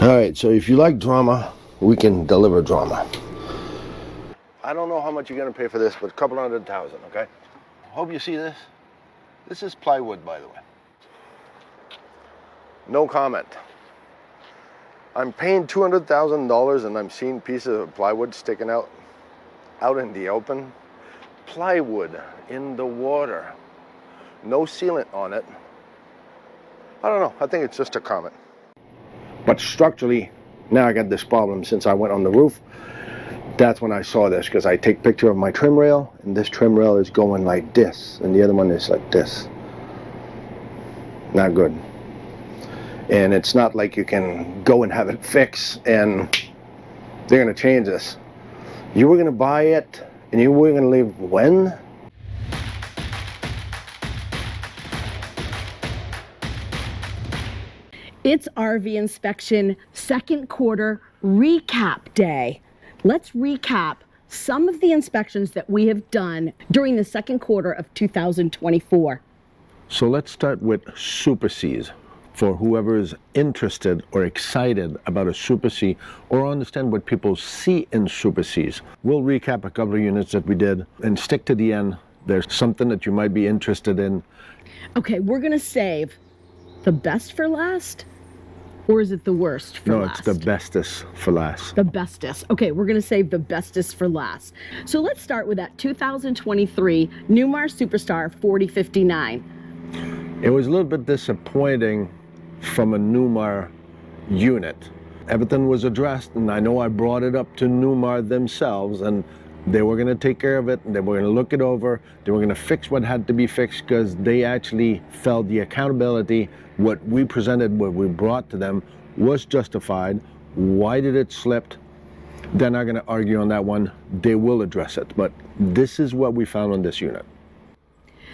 All right, so if you like drama, we can deliver drama. I don't know how much you're gonna pay for this, but a couple $100,000, okay? Hope you see this. This is plywood, by the way. No comment. I'm paying $200,000 and I'm seeing pieces of plywood sticking out in the open. Plywood in the water. No sealant on it. I don't know, I think it's just a comment. But structurally, now I got this problem since I went on the roof. That's when I saw this, because I take picture of my trim rail, and this trim rail is going like this, and the other one is like this. Not good. And it's not like you can go and have it fixed, and they're gonna change this. You were gonna buy it, and you were gonna leave when? It's RV inspection second quarter recap day. Let's recap some of the inspections that we have done during the second quarter of 2024. So let's start with Super Cs. For whoever is interested or excited about a Super C or understand what people see in Super Cs. We'll recap a couple of units that we did and stick to the end. There's something that you might be interested in. Okay, we're gonna save the best for last, or is it the worst for last? No, it's the bestest for last. The bestest. Okay, we're gonna save the bestest for last. So let's start with that 2023 Newmar Superstar 4059. It was a little bit disappointing from a Newmar unit. Everything was addressed, and I know I brought it up to Newmar themselves, and they were gonna take care of it, and they were gonna look it over, they were gonna fix what had to be fixed, because they actually felt the accountability, what we presented, what we brought to them was justified. Why did it slip? They're not gonna argue on that one. They will address it, but this is what we found on this unit.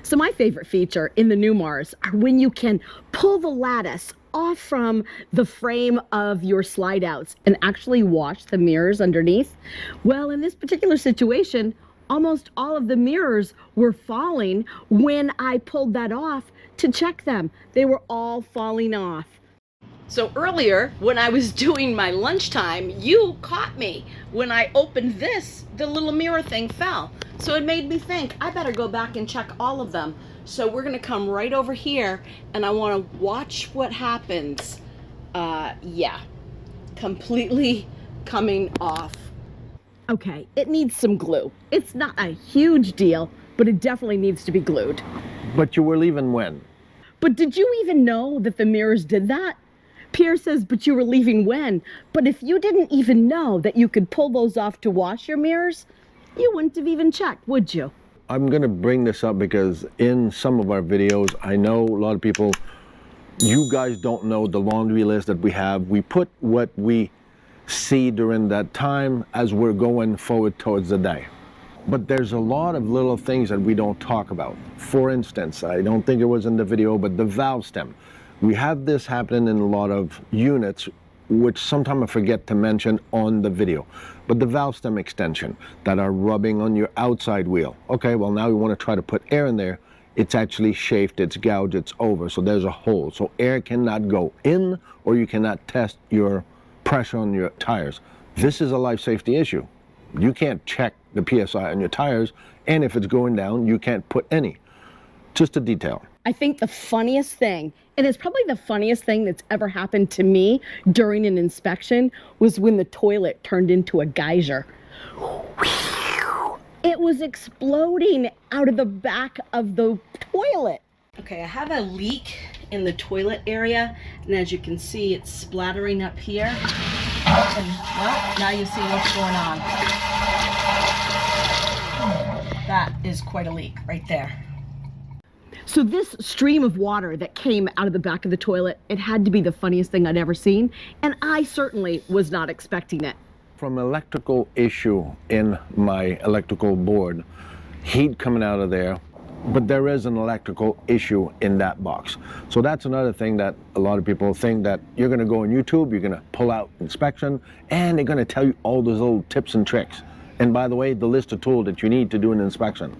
So my favorite feature in the Newmars are when you can pull the lattice off from the frame of your slide outs and actually wash the mirrors underneath. Well, in this particular situation, almost all of the mirrors were falling when I pulled that off to check them. They were all falling off. So earlier, when I was doing my lunchtime, you caught me. When I opened this, the little mirror thing fell. So it made me think, I better go back and check all of them. So we're gonna come right over here, and I wanna watch what happens. Yeah, completely coming off. Okay, it needs some glue. It's not a huge deal, but it definitely needs to be glued. But you were leaving when? But did you even know that the mirrors did that? Pierre says, but you were leaving when? But if you didn't even know that you could pull those off to wash your mirrors, you wouldn't have even checked, would you? I'm gonna bring this up because in some of our videos, I know a lot of people, you guys don't know the laundry list that we have. We put what we see during that time as we're going forward towards the day. But there's a lot of little things that we don't talk about. For instance, I don't think it was in the video, but the valve stem. We have this happening in a lot of units, which sometimes I forget to mention on the video. But the valve stem extension that are rubbing on your outside wheel. Okay, well now we want to try to put air in there. It's actually chafed, it's gouged, it's over, so there's a hole. So air cannot go in, or you cannot test your pressure on your tires. This is a life safety issue. You can't check the PSI on your tires, and if it's going down, you can't put any. Just a detail. I think the funniest thing, and it's probably the funniest thing that's ever happened to me during an inspection, was when the toilet turned into a geyser. It was exploding out of the back of the toilet. Okay, I have a leak in the toilet area, and as you can see, it's splattering up here. And, well, now you see what's going on. That is quite a leak right there. So this stream of water that came out of the back of the toilet, it had to be the funniest thing I'd ever seen, and I certainly was not expecting it. From electrical issue in my electrical board, heat coming out of there, but there is an electrical issue in that box. So that's another thing that a lot of people think, that you're gonna go on YouTube, you're gonna pull out inspection, and they're gonna tell you all those little tips and tricks. And by the way, the list of tools that you need to do an inspection.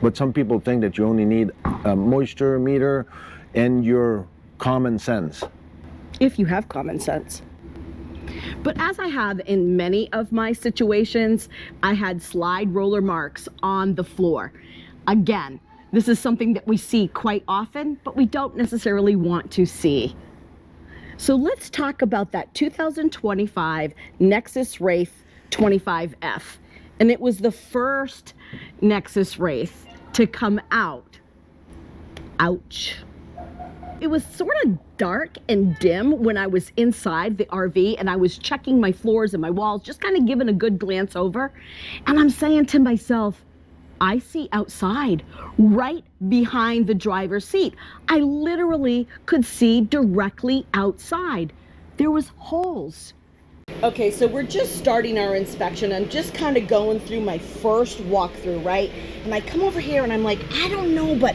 But some people think that you only need a moisture meter and your common sense. If you have common sense. But as I have in many of my situations, I had slide roller marks on the floor. Again, this is something that we see quite often, but we don't necessarily want to see. So let's talk about that 2025 Nexus Wraith 25F. And it was the first Nexus Wraith to come out. Ouch. It was sort of dark and dim when I was inside the RV and I was checking my floors and my walls, just kind of giving a good glance over. And I'm saying to myself, I see outside, right behind the driver's seat. I literally could see directly outside. There was holes. Okay, so we're just starting our inspection. I'm just kind of going through my first walkthrough, right? And I come over here and I'm like, I don't know, but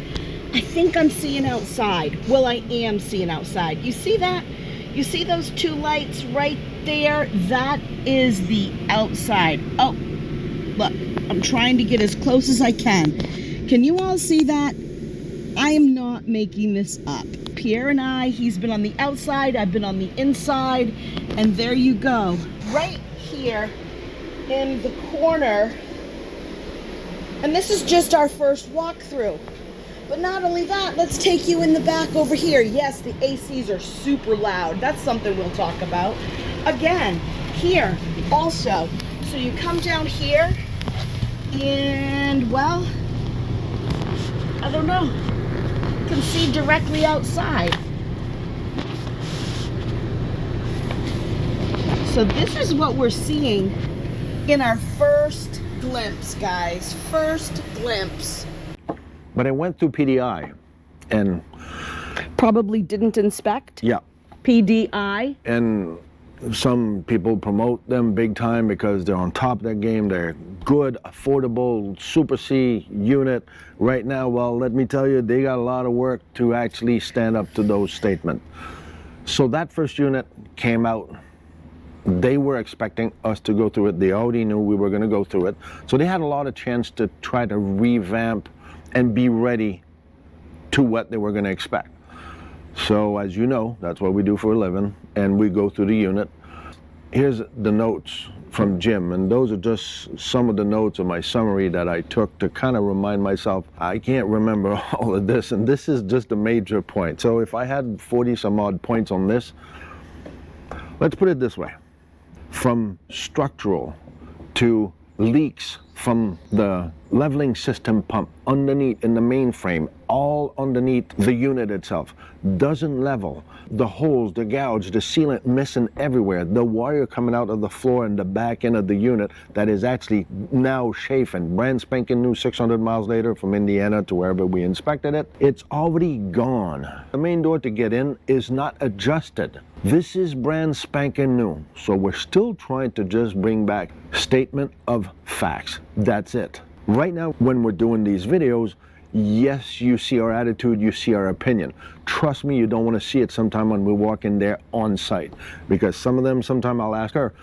I think I'm seeing outside. Well, I am seeing outside. You see that? You see those two lights right there? That is the outside. Oh, look, I'm trying to get as close as I can. Can you all see that? I am not making this up. Pierre and I, he's been on the outside, I've been on the inside, and there you go. Right here in the corner. And this is just our first walkthrough. But not only that, let's take you in the back over here. Yes, the ACs are super loud. That's something we'll talk about. Again, here also. So you come down here and, well, I don't know. You can see directly outside. So this is what we're seeing in our first glimpse, guys. First glimpse. But I went through PDI and Probably didn't inspect. yeah. PDI. And some people promote them big time because they're on top of their game. They're good, affordable, Super C unit. Right now, well, let me tell you, they got a lot of work to actually stand up to those statements. So that first unit came out. They were expecting us to go through it. They already knew we were going to go through it. So they had a lot of chance to try to revamp and be ready to what they were going to expect. So as you know, that's what we do for a living, and we go through the unit. Here's the notes from Jim, and those are just some of the notes of my summary that I took to kind of remind myself, I can't remember all of this, and this is just a major point. So if I had 40 some odd points on this, let's put it this way. From structural to leaks from the leveling system pump underneath in the mainframe, all underneath the unit itself, doesn't level. The holes, the gouge, the sealant missing everywhere. The wire coming out of the floor and the back end of the unit that is actually now chafing. Brand spanking new 600 miles later from Indiana to wherever we inspected it. It's already gone. The main door to get in is not adjusted. This is brand spanking new. So we're still trying to just bring back statement of facts. That's it. Right now, when we're doing these videos, yes, you see our attitude, you see our opinion. Trust me, you don't want to see it sometime when we walk in there on site. Because some of them, sometime I'll ask her,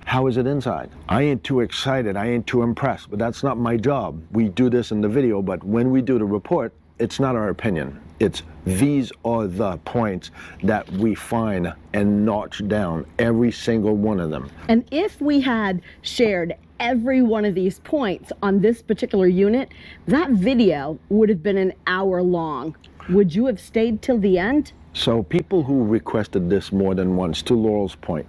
how is it inside? I ain't too excited, I ain't too impressed, but that's not my job. We do this in the video, but when we do the report, it's not our opinion. It's these are the points that we find and notch down, every single one of them. And if we had shared every one of these points on this particular unit, that video would have been an hour long. Would you have stayed till the end? So people who requested this more than once, to Laurel's point,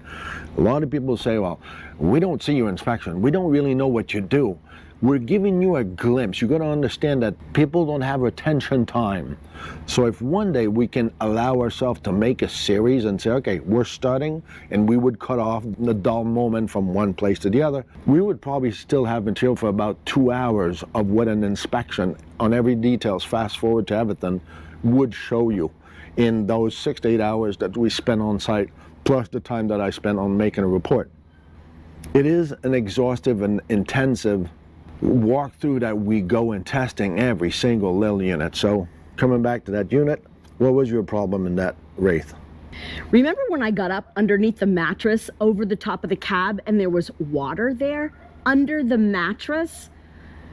a lot of people say, well, we don't see your inspection. We don't really know what you do. We're giving you a glimpse. You got to understand that people don't have retention time. So if one day we can allow ourselves to make a series and say, okay, we're starting, and we would cut off the dull moment from one place to the other, we would probably still have material for about 2 hours of what an inspection on every details, fast forward to everything, would show you in those 6 to 8 hours that we spend on site, plus the time that I spent on making a report. It is an exhaustive and intensive walkthrough that we go in testing every single little unit. So coming back to that unit, what was your problem in that Wraith? Remember when I got up underneath the mattress over the top of the cab and there was water there under the mattress?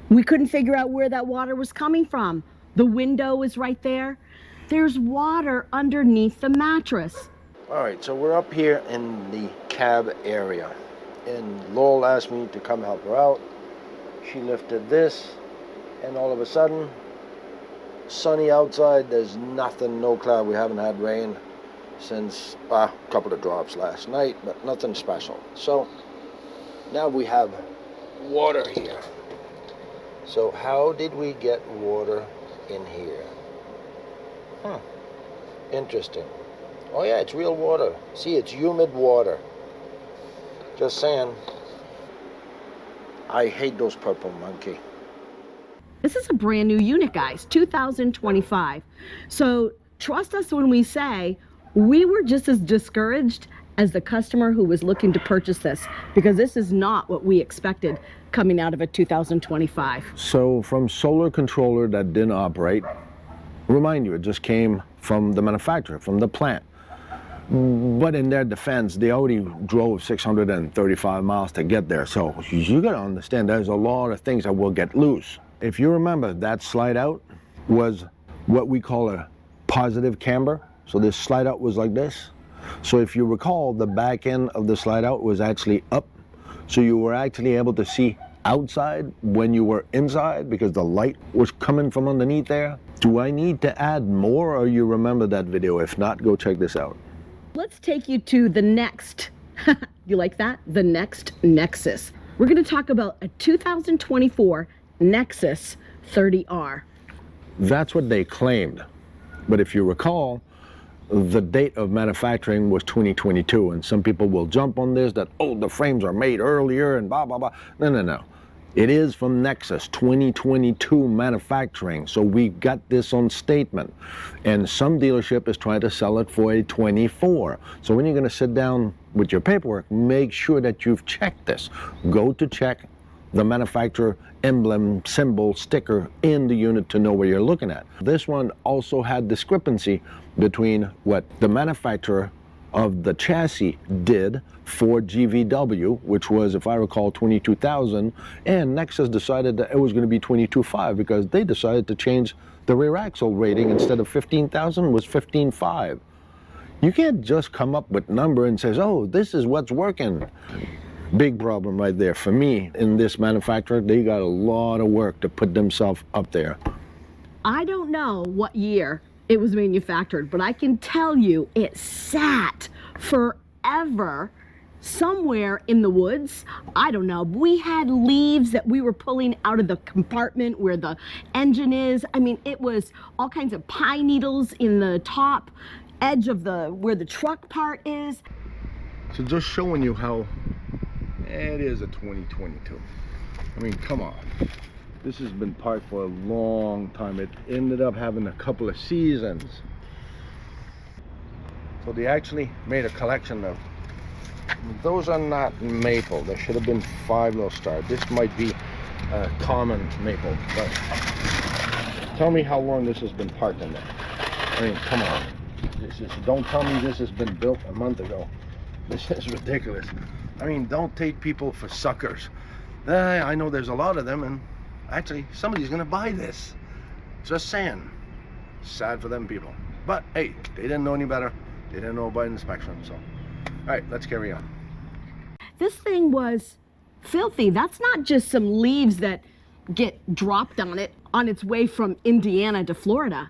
We couldn't figure out where that water was coming from. The window is right there. There's water underneath the mattress. All right, so we're up here in the cab area. And Laurel asked me to come help her out. She lifted this, and all of a sudden, sunny outside, there's nothing, no cloud. We haven't had rain since a couple of drops last night, but nothing special. So now we have water here. So how did we get water in here? Interesting. Oh yeah, it's real water. See, it's humid water. Just saying. I hate those purple monkey. This is a brand new unit, guys, 2025. So trust us when we say we were just as discouraged as the customer who was looking to purchase this, because this is not what we expected coming out of a 2025. So from solar controller that didn't operate, remind you, it just came from the manufacturer, from the plant. But in their defense, they already drove 635 miles to get there. So you gotta understand there's a lot of things that will get loose. If you remember, that slide out was what we call a positive camber. So this slide out was like this. So if you recall, the back end of the slide out was actually up. So you were actually able to see outside when you were inside because the light was coming from underneath there. Do I need to add more, or you remember that video? If not, go check this out. Let's take you to the next, you like that? The next Nexus. We're gonna talk about a 2024 Nexus 30R. That's what they claimed. But if you recall, the date of manufacturing was 2022, and some people will jump on this that, oh, the frames are made earlier and blah, blah, blah. No. It is from Nexus 2022 manufacturing. So we got this on statement. And some dealership is trying to sell it for a 24. So when you're gonna sit down with your paperwork, make sure that you've checked this. Go to check the manufacturer emblem, symbol, sticker in the unit to know where you're looking at. This one also had discrepancy between what the manufacturer of the chassis did for GVW, which was, if I recall, 22,000, and Nexus decided that it was going to be 22.5 because they decided to change the rear axle rating. Instead of 15,000 was 15.5. You can't just come up with number and says, oh, this is what's working. Big problem right there for me. In this manufacturer, they got a lot of work to put themselves up there. I don't know what year it was manufactured, but I can tell you it sat forever somewhere in the woods. I don't know. We had leaves that we were pulling out of the compartment where the engine is. I mean, it was all kinds of pine needles in the top edge of where the truck part is. So just showing you how it is a 2022. I mean, come on. This has been parked for a long time. It ended up having a couple of seasons. So they actually made a collection of, those are not maple. There should have been 5 little stars. This might be a common maple, but tell me how long this has been parked in there. I mean, come on. Don't tell me this has been built a month ago. This is ridiculous. I mean, don't take people for suckers. I know there's a lot of them, and actually, somebody's gonna buy this. Just saying. Sad for them people. But hey, they didn't know any better. They didn't know about inspection, so. All right, let's carry on. This thing was filthy. That's not just some leaves that get dropped on it on its way from Indiana to Florida.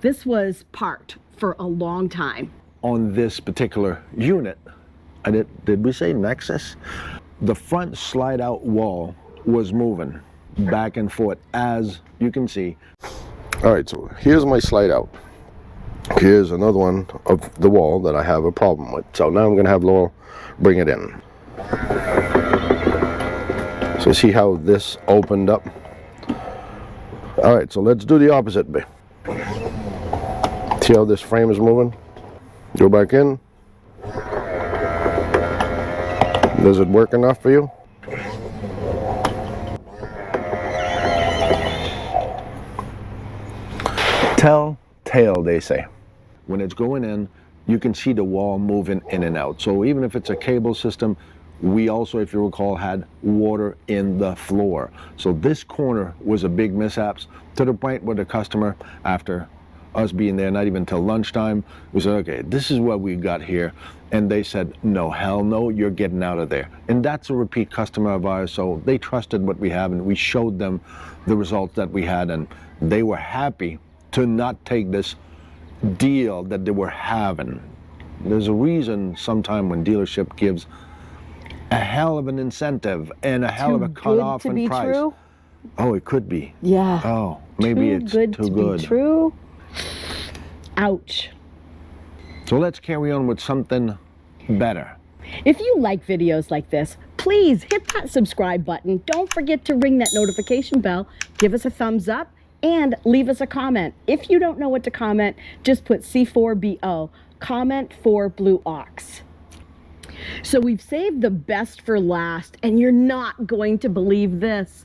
This was parked for a long time. On this particular unit, did we say Nexus? The front slide out wall was moving back and forth, as you can see. All right, so here's my slide out. Here's another one of the wall that I have a problem with. So now I'm gonna have Laurel bring it in. So see how this opened up? All right, so let's do the opposite bit. See how this frame is moving? Go back in. Does it work enough for you? Telltale, they say. When it's going in, you can see the wall moving in and out. So even if it's a cable system, we also, if you recall, had water in the floor. So this corner was a big mishap to the point where the customer, after us being there, not even till lunchtime. We said, okay, this is what we got here. And they said, no, hell no, you're getting out of there. And that's a repeat customer of ours, so they trusted what we have, and we showed them the results that we had, and they were happy to not take this deal that they were having. There's a reason sometime when dealership gives a hell of an incentive and a hell of a cutoff in price. True? Oh, it could be. Yeah. Oh, maybe it's too good. Be true. Ouch. So let's carry on with something better. If you like videos like this, please hit that subscribe button. Don't forget to ring that notification bell. Give us a thumbs up and leave us a comment. If you don't know what to comment, just put C4BO. Comment for Blue Ox. So we've saved the best for last, and you're not going to believe this.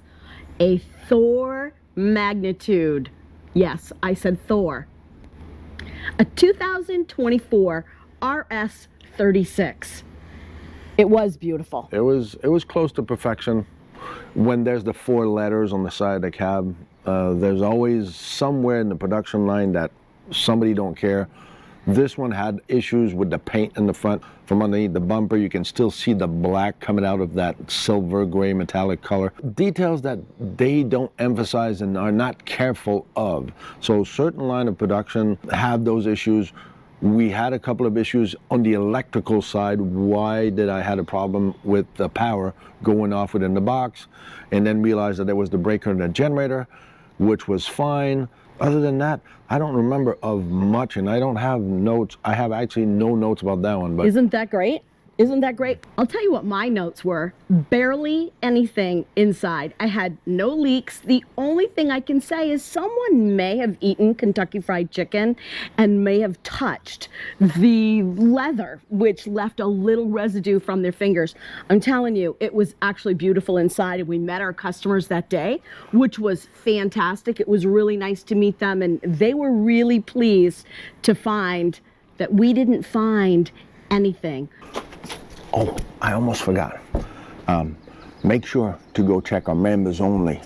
A Thor Magnitude. Yes, I said Thor. A 2024 RS36. It was beautiful. It was close to perfection. When there's the 4 letters on the side of the cab, there's always somewhere in the production line that somebody don't care. This one had issues with the paint in the front. From underneath the bumper, you can still see the black coming out of that silver gray metallic color. Details that they don't emphasize and are not careful of. So certain line of production have those issues. We had a couple of issues on the electrical side. Why did I had a problem with the power going off within the box? And then realized that there was the breaker in the generator, which was fine. Other than that, I don't remember of much, and I don't have notes. I have actually no notes about that one. But isn't that great? Isn't that great? I'll tell you what my notes were. Barely anything inside. I had no leaks. The only thing I can say is someone may have eaten Kentucky Fried Chicken and may have touched the leather, which left a little residue from their fingers. I'm telling you, it was actually beautiful inside, and we met our customers that day, which was fantastic. It was really nice to meet them, and they were really pleased to find that we didn't find anything. Oh, I almost forgot. Make sure to go check our members only.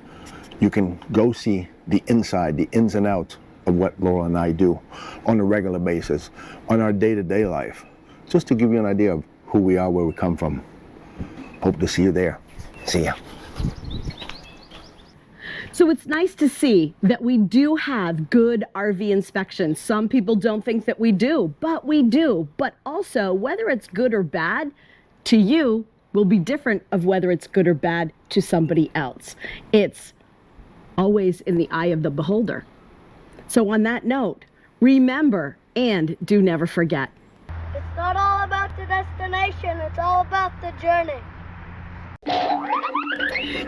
You can go see the inside, the ins and outs of what Laura and I do on a regular basis, on our day-to-day life, just to give you an idea of who we are, where we come from. Hope to see you there. See ya. So it's nice to see that we do have good RV inspections. Some people don't think that we do, but we do. But also, whether it's good or bad to you will be different of whether it's good or bad to somebody else. It's always in the eye of the beholder. So on that note, remember and do never forget. It's not all about the destination, it's all about the journey.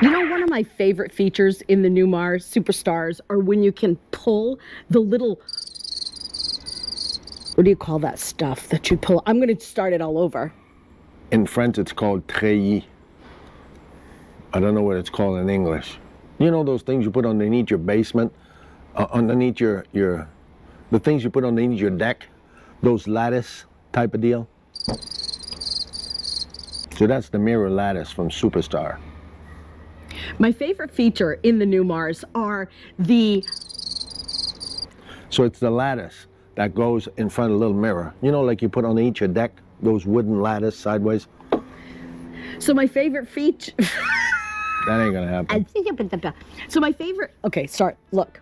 You know, one of my favorite features in the Newmar Superstars are when you can pull the little, what do you call that stuff that you pull? I'm going to start it all over. In French, it's called treillis. I don't know what it's called in English. You know those things you put underneath your basement, underneath the things you put underneath your deck, those lattice type of deal. So that's the mirror lattice from Superstar. My favorite feature in the Newmars are the... So it's the lattice that goes in front of a little mirror. You know, like you put underneath your deck, those wooden lattice sideways. So my favorite feature... That ain't gonna happen. So my favorite... Okay, start. Look.